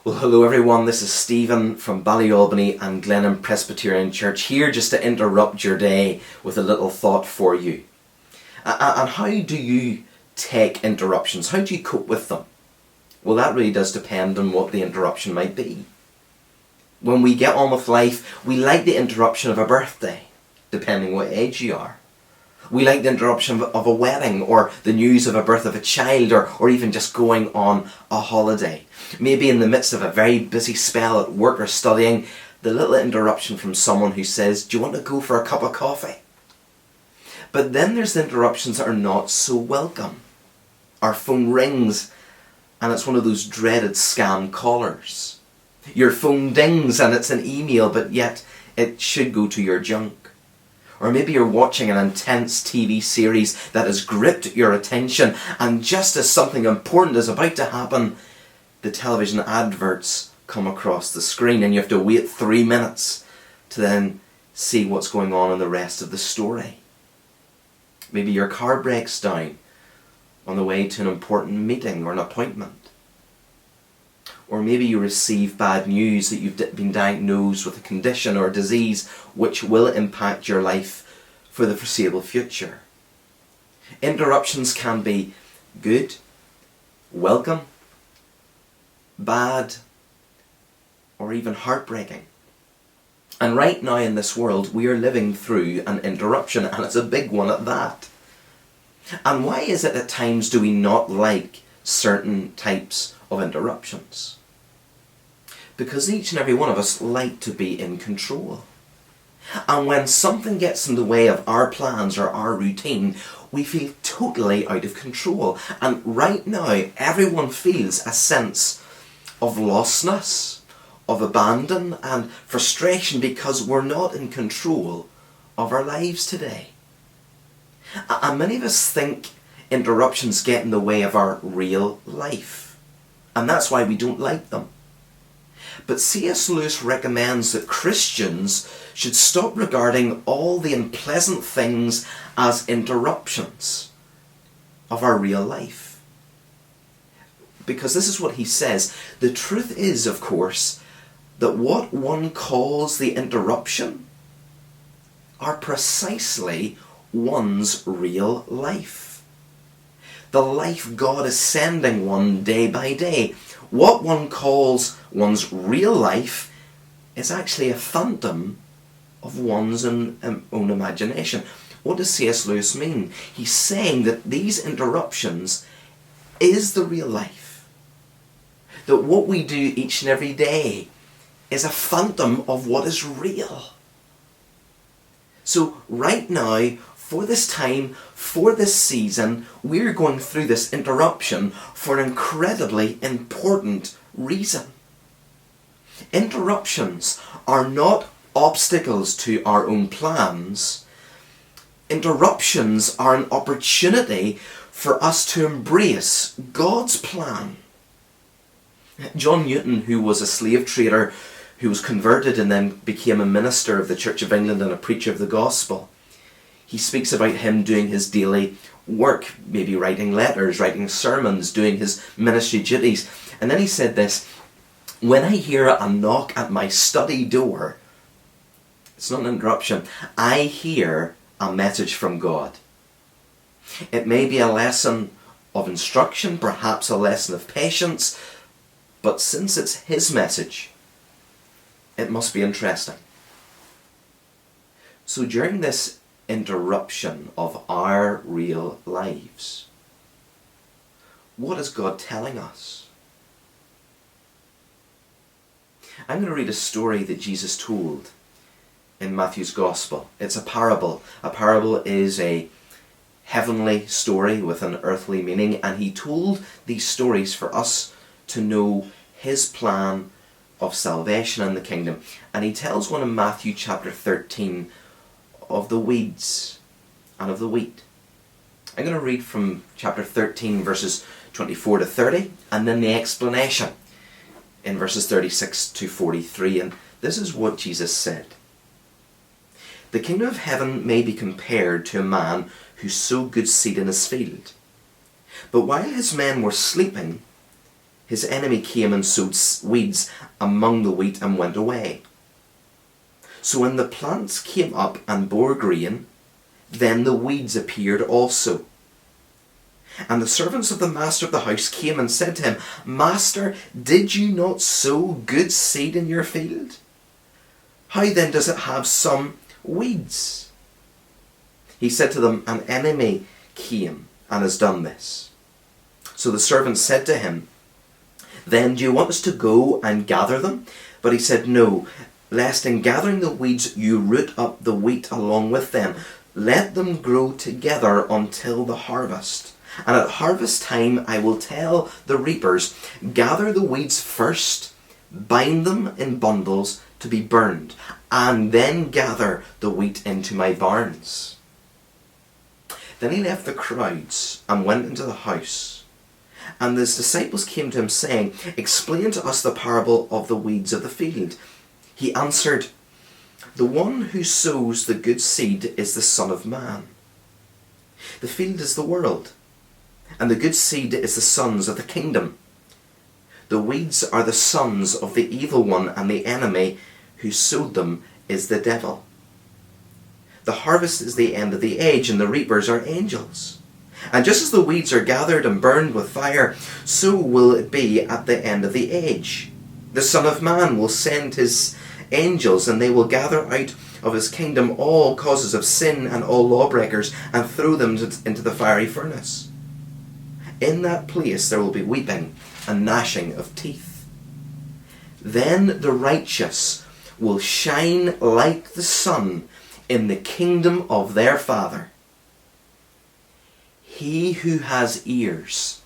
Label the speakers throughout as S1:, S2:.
S1: Well, hello everyone, this is Stephen from Ballyalbany and Glenham Presbyterian Church, here just to interrupt your day with a little thought for you. And how do you take interruptions? How do you cope with them? Well, that really does depend on what the interruption might be. When we get on with life, we like the interruption of a birthday, depending what age you are. We like the interruption of a wedding, or the news of a birth of a child, or even just going on a holiday. Maybe in the midst of a very busy spell at work or studying, the little interruption from someone who says, "Do you want to go for a cup of coffee?" But then there's the interruptions that are not so welcome. Our phone rings and it's one of those dreaded scam callers. Your phone dings and it's an email, but yet it should go to your junk. Or maybe you're watching an intense TV series that has gripped your attention, and just as something important is about to happen, the television adverts come across the screen and you have to wait 3 minutes to then see what's going on in the rest of the story. Maybe your car breaks down on the way to an important meeting or an appointment. Or maybe you receive bad news that you've been diagnosed with a condition or a disease which will impact your life for the foreseeable future. Interruptions can be good, welcome, bad, or even heartbreaking. And right now in this world, we are living through an interruption, and it's a big one at that. And why is it at times do we not like certain types of interruptions? Because each and every one of us like to be in control. And when something gets in the way of our plans or our routine, we feel totally out of control. And right now, everyone feels a sense of lostness, of abandon and frustration because we're not in control of our lives today. And many of us think interruptions get in the way of our real life. And that's why we don't like them. But C.S. Lewis recommends that Christians should stop regarding all the unpleasant things as interruptions of our real life. Because this is what he says. The truth is, of course, that what one calls the interruption are precisely one's real life. The life God is sending one day by day. What one calls one's real life is actually a phantom of one's own imagination. What does C.S. Lewis mean? He's saying that these interruptions is the real life. That what we do each and every day is a phantom of what is real. So right now, for this time, for this season, we're going through this interruption for an incredibly important reason. Interruptions are not obstacles to our own plans. Interruptions are an opportunity for us to embrace God's plan. John Newton, who was a slave trader, who was converted and then became a minister of the Church of England and a preacher of the gospel, he speaks about him doing his daily work, maybe writing letters, writing sermons, doing his ministry duties. And then he said this: "When I hear a knock at my study door," it's not an interruption, "I hear a message from God. It may be a lesson of instruction, perhaps a lesson of patience, but since it's his message, it must be interesting." So during this interruption of our real lives, what is God telling us? I'm going to read a story that Jesus told in Matthew's Gospel. It's a parable. A parable is a heavenly story with an earthly meaning, and he told these stories for us to know his plan of salvation and the kingdom. And he tells one in Matthew chapter 13 of the weeds and of the wheat. I'm going to read from chapter 13 verses 24 to 30, and then the explanation in verses 36 to 43. And this is what Jesus said: "The kingdom of heaven may be compared to a man who sowed good seed in his field. But while his men were sleeping, his enemy came and sowed weeds among the wheat and went away. So when the plants came up and bore grain, then the weeds appeared also. And the servants of the master of the house came and said to him, Master, did you not sow good seed in your field? How then does it have some weeds? He said to them, An enemy came and has done this. So the servants said to him, Then do you want us to go and gather them? But he said, No, lest in gathering the weeds you root up the wheat along with them. Let them grow together until the harvest. And at harvest time I will tell the reapers, Gather the weeds first, bind them in bundles to be burned, and then gather the wheat into my barns. Then he left the crowds and went into the house. And his disciples came to him, saying, Explain to us the parable of the weeds of the field. He answered, The one who sows the good seed is the Son of Man. The field is the world, and the good seed is the sons of the kingdom. The weeds are the sons of the evil one, and the enemy who sowed them is the devil. The harvest is the end of the age, and the reapers are angels. And just as the weeds are gathered and burned with fire, so will it be at the end of the age. The Son of Man will send his angels, and they will gather out of his kingdom all causes of sin and all lawbreakers, and throw them into the fiery furnace. In that place there will be weeping and gnashing of teeth. Then the righteous will shine like the sun in the kingdom of their Father. He who has ears,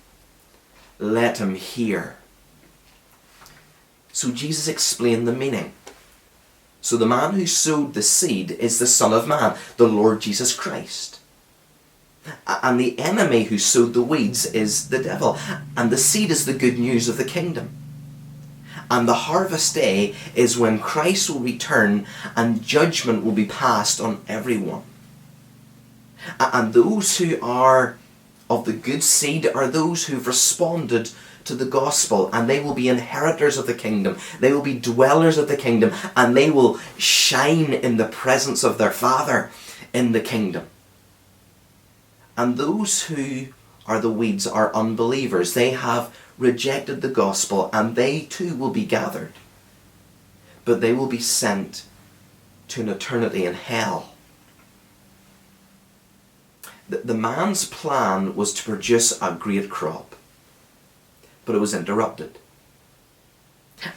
S1: let him hear. So Jesus explained the meaning. So the man who sowed the seed is the Son of Man, the Lord Jesus Christ. And the enemy who sowed the weeds is the devil. And the seed is the good news of the kingdom. And the harvest day is when Christ will return and judgment will be passed on everyone. And those who are of the good seed are those who've responded to the gospel, and they will be inheritors of the kingdom. They will be dwellers of the kingdom, and they will shine in the presence of their Father in the kingdom. And those who are the weeds are unbelievers. They have rejected the gospel, and they too will be gathered. But they will be sent to an eternity in hell. The man's plan was to produce a great crop, but it was interrupted.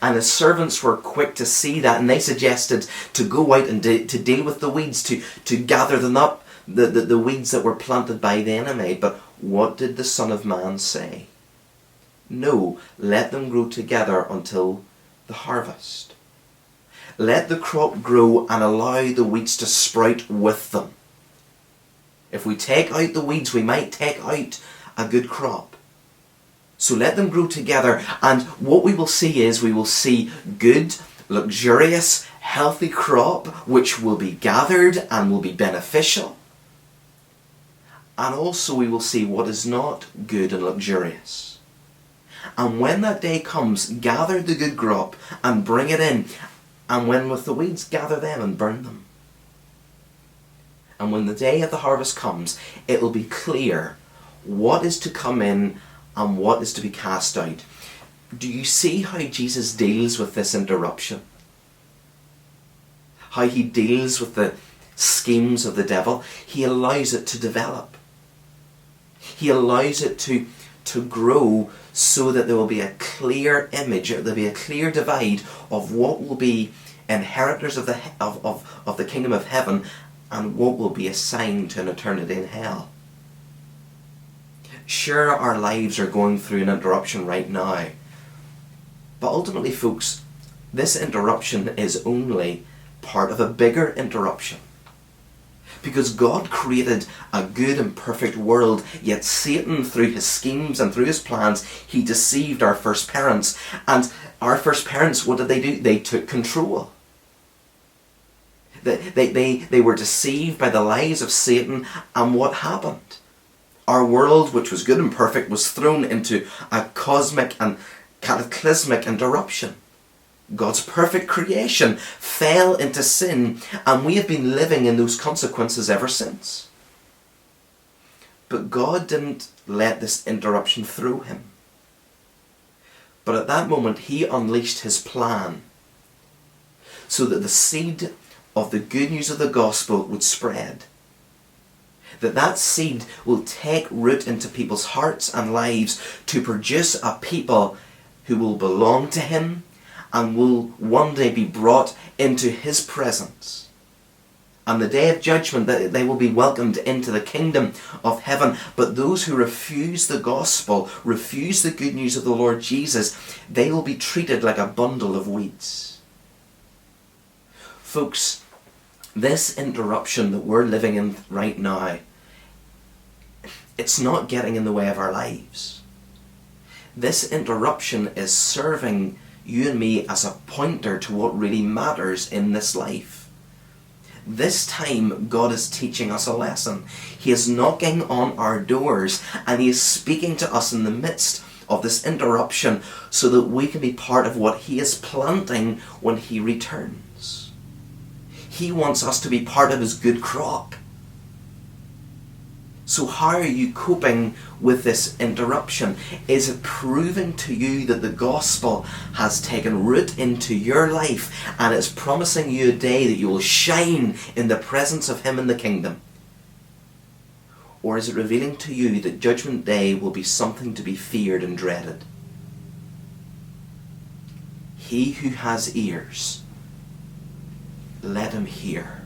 S1: And his servants were quick to see that, and they suggested to go out and to deal with the weeds, to gather them up, the weeds that were planted by the enemy. But what did the Son of Man say? No, let them grow together until the harvest. Let the crop grow and allow the weeds to sprout with them. If we take out the weeds, we might take out a good crop. So let them grow together, and what we will see is we will see good, luxurious, healthy crop which will be gathered and will be beneficial. And also we will see what is not good and luxurious. And when that day comes, gather the good crop and bring it in. And when with the weeds, gather them and burn them. And when the day of the harvest comes, it will be clear what is to come in and what is to be cast out. Do you see how Jesus deals with this interruption? How he deals with the schemes of the devil? He allows it to develop. He allows it to grow so that there will be a clear image, there will be a clear divide of what will be inheritors of the kingdom of heaven and what will be assigned to an eternity in hell. Sure, our lives are going through an interruption right now. But ultimately, folks, this interruption is only part of a bigger interruption. Because God created a good and perfect world, yet Satan, through his schemes and through his plans, he deceived our first parents. And our first parents, what did they do? They took control. They were deceived by the lies of Satan, and what happened? Our world, which was good and perfect, was thrown into a cosmic and cataclysmic interruption. God's perfect creation fell into sin, and we have been living in those consequences ever since. But God didn't let this interruption throw him. But at that moment, he unleashed his plan so that the seed of the good news of the gospel would spread. That seed will take root into people's hearts and lives to produce a people who will belong to him and will one day be brought into his presence. On the day of judgment, that they will be welcomed into the kingdom of heaven. But those who refuse the gospel, refuse the good news of the Lord Jesus, they will be treated like a bundle of weeds. Folks, this interruption that we're living in right now, it's not getting in the way of our lives. This interruption is serving you and me as a pointer to what really matters in this life. This time, God is teaching us a lesson. He is knocking on our doors, and he is speaking to us in the midst of this interruption so that we can be part of what he is planting when he returns. He wants us to be part of his good crop. So how are you coping with this interruption? Is it proving to you that the gospel has taken root into your life and it's promising you a day that you will shine in the presence of him in the kingdom? Or is it revealing to you that Judgment Day will be something to be feared and dreaded? He who has ears, let him hear.